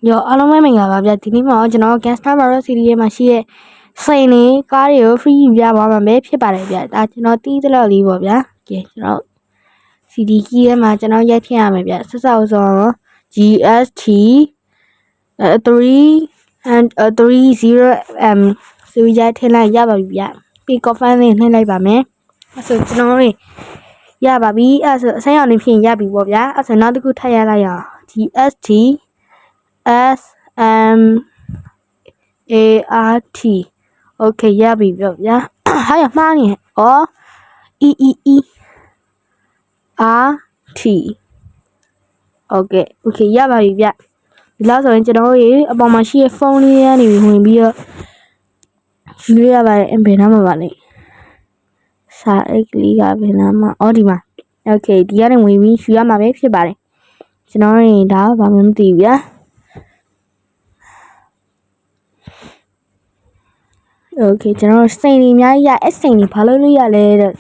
ရောအားလုံးပဲမင်္ဂလာပါဗျဒီနေ့မှာကျွန်တော် Gangster Barrel Series ရဲ့မှာရှိတဲ့စိန်လေးကားတွေကို free ယူပြသွားမှာပဲဖြစ်ပါတယ်ဗျဒါကျွန်တော်တီးသလောက်လေးပေါ့ဗျာကဲကျွန်တော် CD key ထဲမှာကျွန်တော်ရိုက်ထည့်ရမယ်ဗျဆက်စောက်ဆုံး GST 30M ဆိုရိုက်ထည့်လိုက်ရပါပြီဗျပြီး confirm လေးနှိပ်လိုက်ပါမယ်အဲ့ဆိုကျွန်တော်တို့ရပါပြီအဲ့ဆိုအစမ်းအောင်နေဖြစ်ရပြီပေါ့ဗျာအဲ့ဆိုနောက်တစ်ခုထပ်ရလိုက်ရအောင် GST SMART okay ရပြီဗျဗျာဟာရမှားနေဩ EEERT okay ရပါပြီဗျဒီလောက်ဆိုရင်ကျွန်တော်ရေအပေါ်မှာရှိတဲ့ဖုန်းလေးရနေပြီးဝင်ပြီးတော့ယူရပါတယ်ဘယ်နားမှာပါလဲစာအိတ်ကလေးကဘယ်နားမှာဒီမှာ okay ဒီကနေဝင်ပြီးယူရမှာပဲဖြစ်ပါတယ်ကျွန်တော်ရေဒါဘာမှမသိဘူးဗျာokay ကျွန်တော်စိန်နေအများကြီးရအစိန်နေဘာလို့လို့ရလဲတဲ့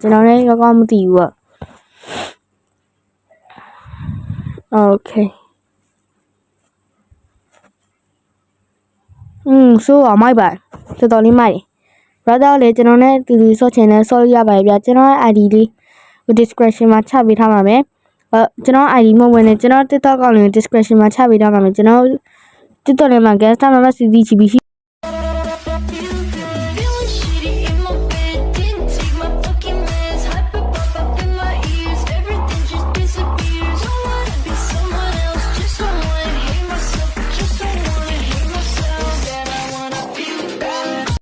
ကျွန်တော်လည်းကောင်းမသိဘူးပေါ့ okay ဆိုးအောင်မိုက်ပါတော်တော်လေးမိုက် brother လေကျွန်တော်နဲ့တူတူဆော့ချင်တယ်ဆော့လို့ရပါတယ်ဗျကျွန်တော်ရဲ့ ID လေး description မှာချပေးထားပါမယ်ကျွန်တော် ID မဟုတ်ဝင်နေကျွန်တော် TikTok ကောင်းလေး description မှာချပေးထားပါမယ်ကျွန်တော် TikTok ထဲမှာ Gangster Barrel Series